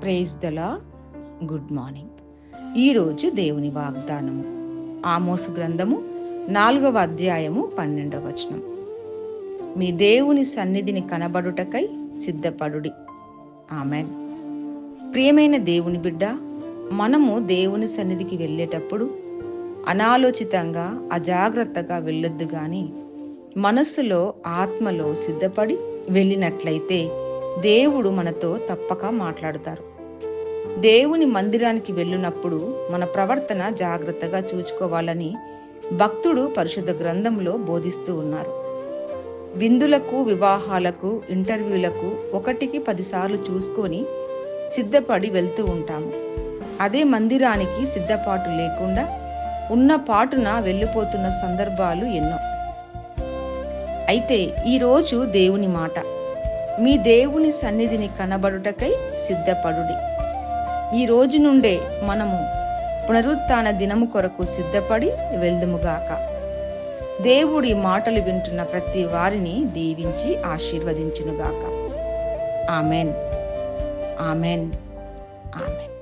Praise the lord. Good morning. ఈరోజు దేవుని వాగ్దానము ఆమోసు గ్రంథము 4వ అధ్యాయము 12వ వచనం. మీ దేవుని సన్నిధిని కనబడుటకై సిద్ధపడుడి. ఆమెన్. ప్రియమైన దేవుని బిడ్డ, మనము దేవుని సన్నిధికి వెళ్ళేటప్పుడు అనాలోచితంగా అజాగ్రత్తగా వెళ్ళొద్దు గాని మనస్సులో ఆత్మలో సిద్ధపడి వెళ్ళినట్లయితే దేవుడు మనతో తప్పక మాట్లాడుతారు. దేవుని మందిరానికి వెళ్ళినప్పుడు మన ప్రవర్తన జాగ్రత్తగా చూసుకోవాలని భక్తుడు పరిశుద్ధ గ్రంథంలో బోధిస్తూ ఉన్నారు. విందులకు, వివాహాలకు, ఇంటర్వ్యూలకు 1కి 10 సార్లు చూసుకొని సిద్ధపడి వెళ్తూ ఉంటాము. అదే మందిరానికి సిద్ధపాటు లేకుండా ఉన్న పాటున వెళ్ళిపోతున్న సందర్భాలు ఎన్నో. అయితే ఈరోజు దేవుని మాట, మీ దేవుని సన్నిధిని కనబడుటకై సిద్ధపడుడి. ఈ రోజు నుండే మనము పునరుత్థాన దినము కొరకు సిద్ధపడి వెళ్దుముగాక. దేవుడి మాటలు వింటున్న ప్రతి వారిని దీవించి ఆశీర్వదించునుగాక. ఆమెన్. ఆమెన్. ఆమెన్.